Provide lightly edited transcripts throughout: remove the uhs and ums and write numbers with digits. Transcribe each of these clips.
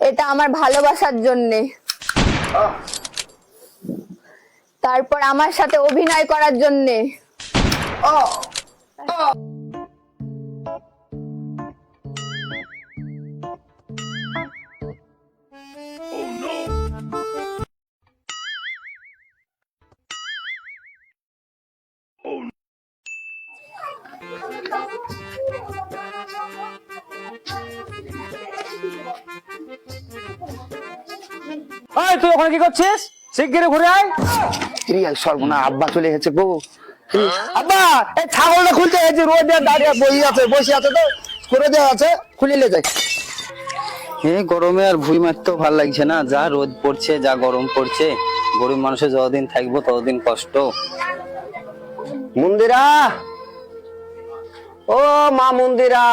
এটা আমার ভালোবাসার জন্যে। তারপর আমার সাথে অভিনয় করার জন্যে। তুই ওখানে কি করছিস? শিগগিরই ঘুরে আয়। সর্বনা, আব্বা চলে গেছে গো। আব্বা, এই ছাগলটা খুলতে গেছে, রোদে দাঁড়িয়ে বসে আছে তো, করে দেওয়া আছে, খুলে নিয়ে যায়। গরমে আর ভুঁই মারতেও ভাল লাগছে না, যা রোদ পড়ছে, যা গরম পড়ছে। গরিব মানুষের যতদিন থাকবো ততদিন কষ্ট। মন্দিরা, ও মা মন্দিরা,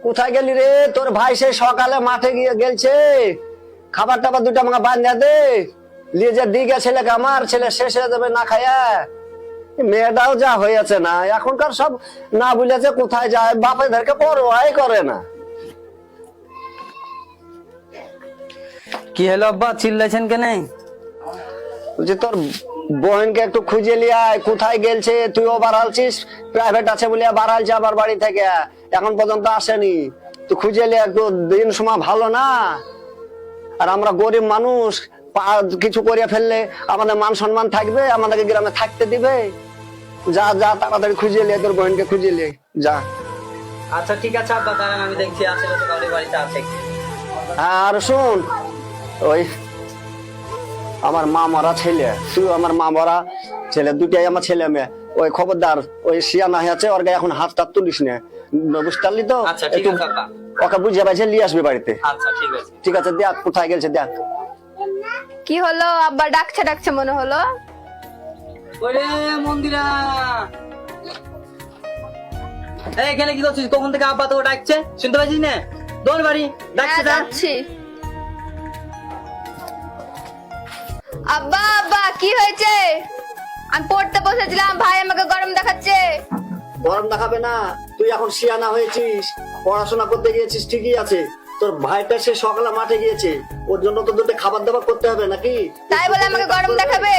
কোথায় গেলি রে? তোর ভাই সে সকালে মাঠে গিয়ে গেলছে, খাবার টাবার দুটা আমাকে বান্ধা দে, নিয়ে যা দিকে ছেলেকে। আমার ছেলে শেষ হয়ে যাবে না খায়া। মেয়েটাও যা হয়েছে না, এখনকার সব না বুঝেছে কোথায় যায়, বাপেদেরকে পরোয়াই করে না। কি হলো আব্বা, চিল্লাইছেন কেন? বলছি তোর বোনকে একটু খুঁজে লিয়ে আয়, কোথায় গেলছে। তুইও বাড়ালছিস, প্রাইভেট আছে বলিয়া বাড়ালছে আমার বাড়ি থেকে, এখন পর্যন্ত আসেনি। তুই খুঁজে লিয়ে, একটু দিন সময় ভালো না। আর আমরা গরিব মানুষ, কিছু করিয়া ফেললে আমাদের মান সম্মান থাকবে? আমাদেরকে গ্রামে থাকতে দিবে? যা যা তাড়াতাড়ি খুঁজে লিয়ে, তোর বোনকে খুঁজে লিয়ে যা। আচ্ছা ঠিক আছে আব্বা, দাঁড়ান আমি দেখছি আশেপাশে কাউরি বাড়িতে আছে। হ্যাঁ, আর শোন, ওই আমার মা মরা ছেলে, তুই আমার মা মরা ছেলে, দুটাই আমার ছেলে মেয়ে। ওই খবরদার, ওই শিয়া না আছে, ওর গায়ে এখন হাত টাত তুলিস না, বুঝতে পারলি তো? আচ্ছা ঠিক আছে আব্বা। ওকে বুঝে পাইছে নিয়ে আসবি বাড়িতে। আচ্ছা ঠিক আছে। ঠিক আছে, দেখ কোথায় গেছে দেখ। কি হলো আব্বা, ডাকছে মনে হলো? ওরে মন্দিরা, এখানে কি করছিস? কখন থেকে আব্বা তোকে ডাকছে, শুনতে পাচ্ছিস না? দৌড় বাড়ি, ডাকছে। যাচ্ছি। আব্বা আব্বা, কি হয়েছে? আমি পড়তে বসেছিলাম, ভাই আমাকে গরম দেখাচ্ছে। গরম দেখাবে না, তুই এখন শিয়ানা হয়েছিস, পড়াশোনা করতে গিয়েছিস ঠিকই আছে। তোর ভাইটা সে সকালে মাঠে গিয়েছে, ওর জন্য তো দুটো খাবার দাবার করতে হবে নাকি? তাই বলে আমাকে গরম দেখাবে?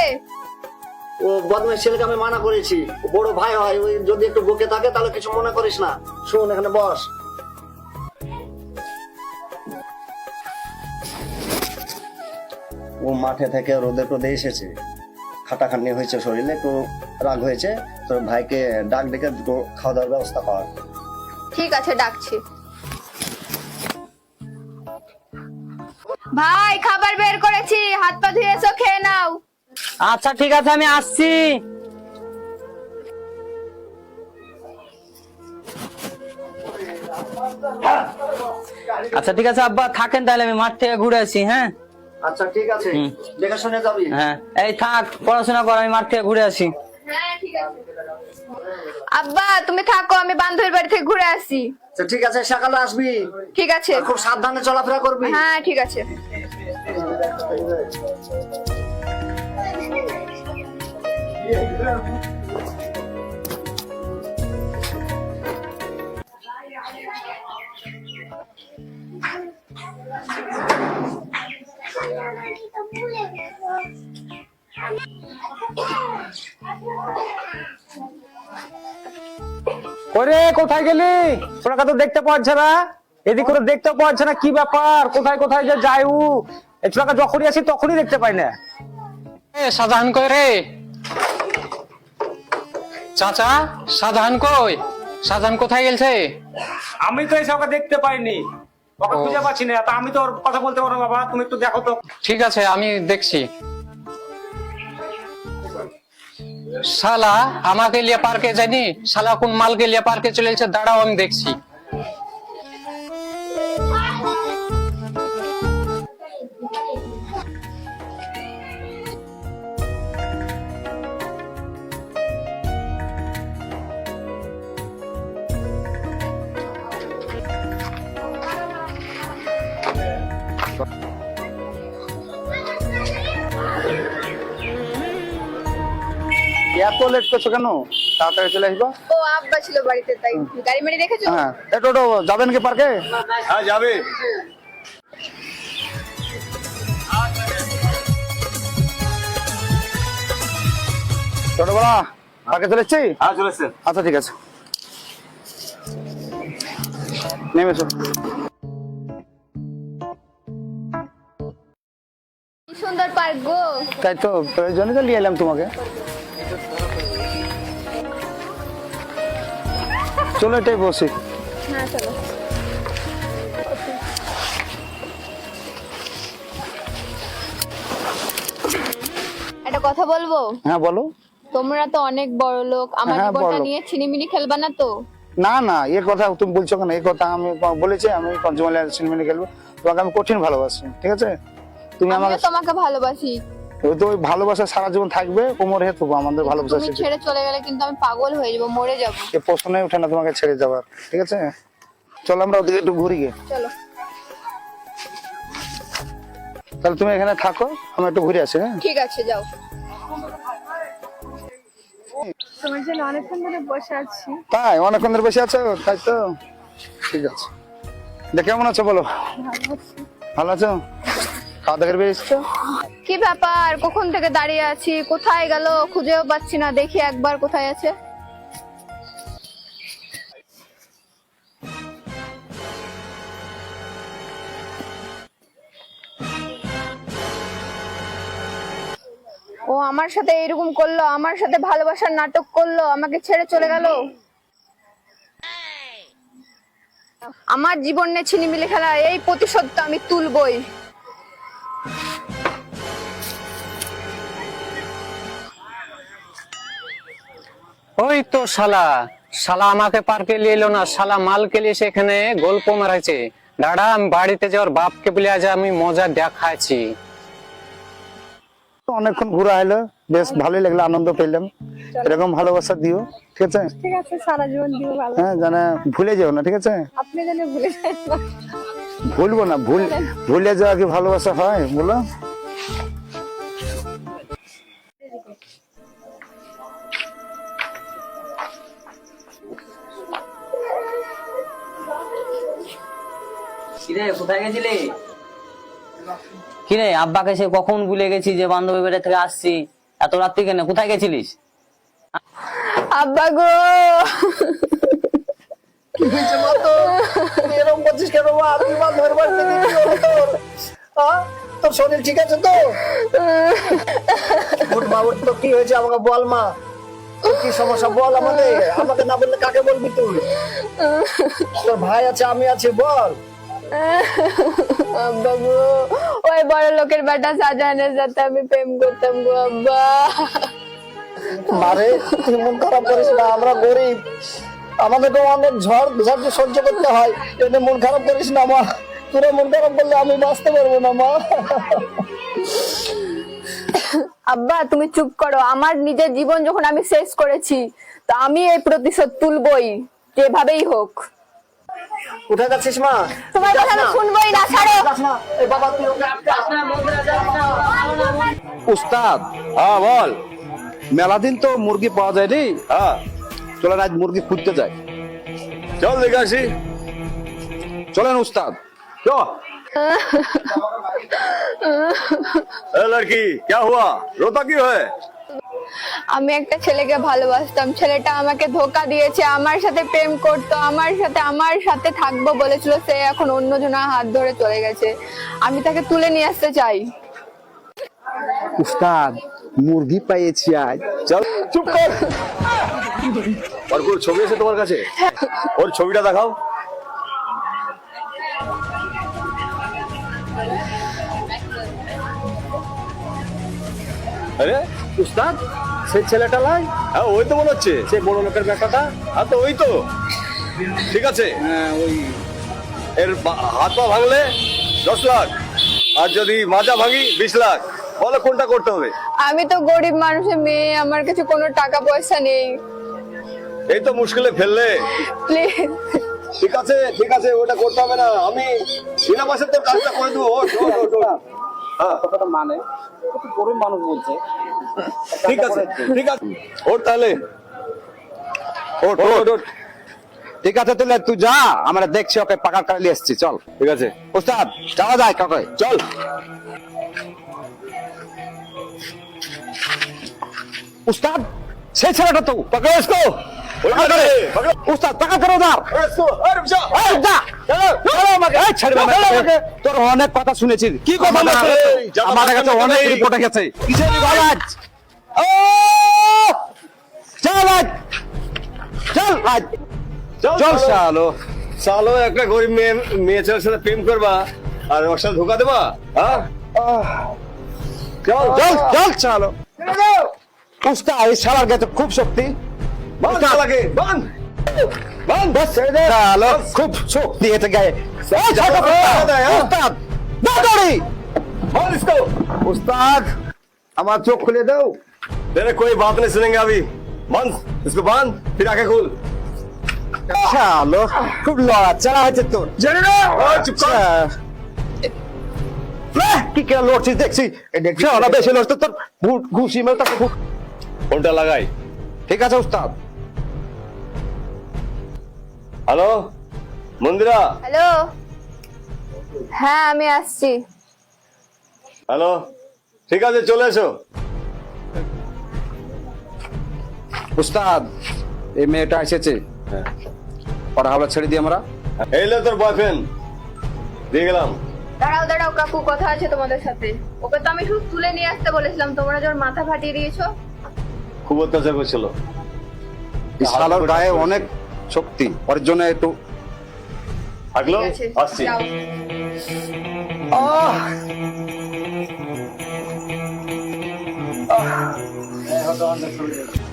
ও বদমাইশ ছেলেকে আমি মানা করেছি, বড় ভাই হয়, ওই যদি একটু বকে থাকে তাহলে কিছু মনে করিস না। শোন, এখানে বস। ও মাঠে থেকে রোদে টোদে এসেছে, খাটাখাটনি হয়েছে, শরীরে একটু রাগ হয়েছে। তোর ভাইকে ডাক ডেকে দুটো খাওয়া দাওয়ার ব্যবস্থা কর। ঠিক আছে, ডাকছি। ভাই, খাবার বের করেছি, হাত পা ধুয়ে এসো, খেয়ে নাও। আচ্ছা ঠিক আছে, আমি আসছি। আচ্ছা ঠিক আছে আব্বা, থাকেন তাহলে, আমি মাঠ থেকে ঘুরে আসি। হ্যাঁ আচ্ছা ঠিক আছে, দেখে শুনে যাবি। হ্যাঁ, এই থাক, পড়াশোনা কর, আমি মাঠ থেকে ঘুরে আসি। হ্যাঁ ঠিক আছে। আব্বা তুমি থাকো, আমি বান্ধবীর বাড়ি থেকে ঘুরে আসি। আচ্ছা ঠিক আছে, সকালে আসবি। ঠিক আছে। আর খুব সাবধানে চলাফেরা করবি। হ্যাঁ ঠিক আছে। ওরে কোথায় গেলি? তোরা তো দেখতে পাচ্ছে না, এদিক করে দেখতে পাচ্ছে না, কি ব্যাপার? কোথায় কোথায় যে যাই ও, এই তোরা যখনই আসি তখনই দেখতে পাই না। শাহজাহান কই রে? চাচা, শাহজাহান কই? শাহজাহান কোথায় গেছে? আমি তো এসে ওকে দেখতে পাইনি, ওকে খুঁজে পাচ্ছি না। তা আমি তো ওর কথা বলতে পারবো বাবা, তুমি একটু দেখো তো। ঠিক আছে, আমি দেখছি। শালা আমাকে লিয়ে পার্কে যায়নি, শালা কোন মালকে লিয়ে পার্কে চলে গেছে, দাঁড়াও আমি দেখছি। এত লেট করছো কেন? তাড়াতাড়ি চলে আসবো। ও আব্বা ছিল বাড়িতে, তাই গাড়ি মাড়ি রেখেছো? হ্যাঁ, একটু যাবেন কি পার্কে? হ্যাঁ যাবে। ছোটবেলা পার্কে চলে এসছি? হ্যাঁ চলে এসছেন। আচ্ছা ঠিক আছে, নেমেছো? কি সুন্দর পার্ক গো। তাই তো, প্রয়োজনে তো নিয়ে এলাম তোমাকে। চলো এটাই বসি। হ্যাঁ চলো। একটা কথা বলবো? হ্যাঁ বলো। তোমরা তো অনেক বড় লোক, আমার হ্যাঁ, জীবনটা বড়লোক। নিয়ে ছিনিমিনি খেলবা না তো? না না, এ কথা তুমি বলছো কেন? এই কথা আমি বলেছি আমি পঞ্চমালে সিনেমা খেলবো, তোমাকে আমি কঠিন ভালোবাসি, ঠিক আছে? তুমি আমার আমিও তোমাকে ভালোবাসি। তো ওই ভালোবাসা সারা জীবন থাকবে, কোমর হেতু আমাদের ভালোবাসা। তুমি ছেড়ে চলে গেলে কিন্তু আমি পাগল হয়ে যাবো, মরে যাবো। এ প্রশ্নই ওঠে না তোমাকে ছেড়ে যাবার, ঠিক আছে? চলো আমরা ওদিকে একটু ঘুরি গে। চলো। তাহলে তুমি এখানে থাকো, আমি একটু ঘুরে আসি। হ্যাঁ ঠিক আছে, যাও। তোমার জন্য অনেকক্ষণ ধরে বসে আছি। তাই? অনেকক্ষণ ধরে বসে আছো? তাই তো, ঠিক আছে। কেমন আছো বলো? ভালো আছো? খাওয়া দাওয়া করে বেরিয়েছো? কি ব্যাপার, কখন থেকে দাঁড়িয়ে আছি, কোথায় গেল খুঁজেও পাচ্ছি না, দেখি একবার কোথায় আছে। ও আমার সাথে এরকম করলো, আমার সাথে ভালোবাসার নাটক করলো, আমাকে ছেড়ে চলে গেল। আমার জীবন নিয়ে ছিনিমিনি খেলা, এই প্রতিশোধটা আমি তুলবই। ওই তো শালা, শালা আমাকে পার্কে নিয়ে এলো না, শালা মালকে নিয়ে সেখানে গল্প মারাইছে। দাঁড়া, আমি বাড়িতে যাওয়ার বাপকে বলে আজ আমি মজা দেখাচ্ছি। অনেকক্ষণ ঘুরা হলো, বেশ ভালোই লাগলো, আনন্দ পেলাম। এরকম ভালোবাসা দিও, ঠিক আছে? ঠিক আছে, সারা জীবন দিব ভালো। হ্যাঁ, জানা ভুলে যেও না, ঠিক আছে? আপনি জানেন ভুলে যান না। ভুলবো না, ভুলে যাওয়া কি ভালোবাসা হয় বলো? কিরে কোথায় গেছিলি? কিরে আব্বাকে সে কখন ভুলে গেছি যে বান্ধবী বাড়ি থেকে আসছি, এত রাত্রি কেন? কোথায় গেছিলিস? আব্বা গো, এরকম করছিস কেন মা? তুই মা ধরে বাড়ি থেকে কি হলো তোর? তোর শরীর ঠিক আছে তো? উঠ মা, উঠ। তো কি হয়েছে আমাকে বল মা, তোর কি সমস্যা বল আমাকে না বললে কাকে বলবি তুই? তোর ভাই আছে, আমি আছি, বল। আব্বা গো, ওই বড় লোকের বেটা শাহজাহানের সাথে আমি প্রেম করতাম গো আব্বা। মারে তুই মন খারাপ করিস না, আমরা গরিব, আমাদের তো অনেক ঝড় ঝড় সহ্য করতে হয়, এতে মন খারাপ করিস না মা। তোরা মন খারাপ করলে আমি বাঁচতে পারবো না মা। আব্বা তুমি চুপ করো, আমার নিজের জীবন যখন আমি শেষ করেছি, তো আমি এই প্রতিশোধ তুলবই, যেভাবেই হোক। উঠে যাচ্ছিস মা? তোমার কথা আমি শুনবোই না, ছাড়ো। যাস না, এই বাবা তুই ওকে আটকা। উস্তাদ, হ্যাঁ বল। মেলা দিন তো মুরগি পাওয়া যায়নি, হ্যাঁ চলেন আজ মুরগি খুঁজতে যাই। চল দেখে আসি। চলেন উস্তাদ। चलो लड़की क्या हुआ, रोता क्यों है? আমি একটা ছেলেকে ভালোবাসতাম, ছেলেটা আমাকে ধোকা দিয়েছে, আমার সাথে প্রেম করতো, আমার সাথে থাকবো বলেছিল, সে এখন অন্যজনের হাত ধরে চলে গেছে, আমি তাকে তুলে নিয়ে আসতে চাই। উস্তাদ মুরগি পেয়েছি আজ। चल चुप कर। और कोई ছবি আছে তোমার কাছে? ওর ছবিটা দেখাও। আরে উস্তাদ সেই ছেলেটা লাই, হ্যাঁ ওই তো মনে হচ্ছে। সেই বড় লোকের বেটাটা। হ্যাঁ তো ওই তো, ঠিক আছে। হ্যাঁ ওই। এর হাত পা ভাঙলে 10 লাখ, আর যদি মাজা ভাঙি 20 লাখ। বলো কোনটা করতে হবে? আমি তো গরিব মানুষের মেয়ে, আমার কাছে কোনো টাকা পয়সা নেই, এই তো মুশকিলে ফেললে। প্লিজ। ঠিক আছে ওটা করতে হবে না, আমি বিনা পয়সায় তোর কাজটা করে দেবো। হ্যাঁ কথাটা মানে গরিব মানুষ বলছে। ঠিক আছে ওর তাহলে ওঠ। ঠিক আছে তাহলে তুই যা, আমরা দেখছি ওকে পাকার করে নিয়ে এসছি। চল ঠিক আছে উস্তাদ যাওয়া যায় কাকে? চল। উস্তাদ সেই ছেলেটা তো पकड़ो इसको উস্তাদ টাকা করো উধার पकड़ो इसको अरे रुक जाओ এই যা চলো আমাকে এই ছাড়বে আমাকে তোর অনেক কথা শুনেছি কি কথা আমার বলছিস এই জামা আমার কাছে কাপড় অনেক নেই। রিপোর্ট গেছে কিসের বালাজ ও চল আজ চল আজ চল শালো सालो একটা গরিব মেয়ে ছেলের সাথে প্রেম করবা আর ওর সাথে ধোকা দেবা হ্যাঁ চল চল চল চলো উস্তাদ এই শালার কাছে খুব শক্তি বান চালাকে বান বান বস ছেড়ে দে শালো খুব শক্তি এতে গায়ে এই ছোট উস্তাদ দাদড়ি बांध इसको উস্তাদ আমার চোখ খুলে দাও तेरे कोई बात नहीं सुनेंगे अभी बांध इसको बांध फिर आंखें खोल শালো খুব লড়াচড়া হয়েছে তোর জানি না চুপ কর। কি কেন লড়ছিস দেখছি শালা বেশি লড়ছে তোর ঘুষি মেরে তোর फोनটা লাগাই ঠিক আছে উস্তাদ হ্যালো মন্দিরা হ্যালো, হ্যাঁ আমি আসছি। হ্যালো ঠিক আছে চলে এসো উস্তাদ এই মেয়েটা এসেছে ওর হাওলা ছেড়ে দিই আমরা এই লে তোর বয়ফ্রেন্ড দিয়ে গেলাম দাঁড়াও দাঁড়াও কাকু, কথা আছে তোমাদের সাথে। ওকে তো আমি শুধু তুলে নিয়ে আসতে বলেছিলাম, তোমরা যে ওর মাথা ফাটিয়ে দিয়েছো। খুব অত্যাচার করছিল এই শালার গায়ে অনেক শক্তি ওর জন্য একটু থাকলো ঠিক আছে, আসছি যাও।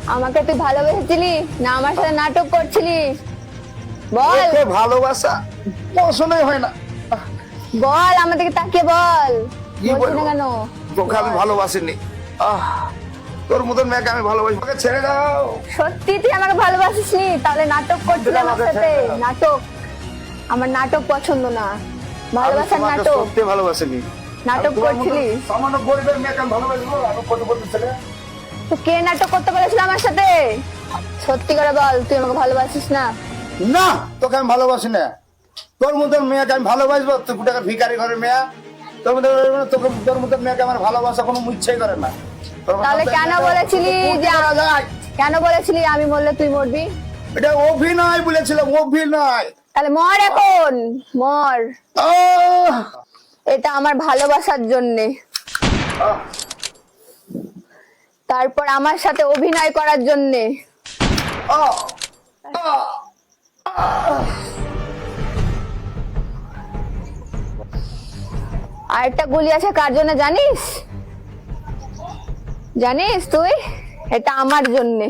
আমাকে তুই ভালোবেসেছিলি না আমার সাথে নাটক করছিলিস? বল ভালোবাসা পছন্দই হয় না বল, আমাদেরকে তাকিয়ে বল। কি বলছি না বলবো? কেন? তোকে আমি ভালোবাসিনি তোর মতন মেয়েকে আমি ভালোবাসি ওকে ছেড়ে দাও সত্যি তুই আমাকে ভালোবাসিসনি? তাহলে নাটক করছিলি আমার সাথে। নাটক, আমার নাটক পছন্দ না। আমি ভালোবাসার তোমাকে নাটক, সত্যি ভালোবাসিনি নাটক আমি তোমার মতন করছিলিস। সামান্য গরিবের মেয়েকে আমি ভালোবাসবো আমি কত বলতে ছেলে তো কে নাটক করতে বলেছিল আমার সাথে? সত্যি করে বল, তুই আমাকে ভালোবাসিস না? না তোকে আমি ভালোবাসি না তোর মতন মেয়েকে আমি ভালোবাসবো তুই টাকা ভিখারি ঘরের মেয়ে তোর মতন তোকে তোর মতন মেয়েকে আমার ভালোবাসা কোনো ইচ্ছেই করে না তোর মতন তাহলে কেন মেয়েকে- বলেছিলি যে কেন বলেছিলি আমি মরলে তুই মরবি? এটা অভিনয় বলেছিলাম অভিনয় তাহলে মর এখন, মর। আহ! এটা আমার ভালোবাসার জন্যে, তারপর আমার সাথে অভিনয় করার জন্যে। আহ! আর একটা গুলি আছে কার জন্য জানিস? জানিস তুই? এটা আমার জন্যে।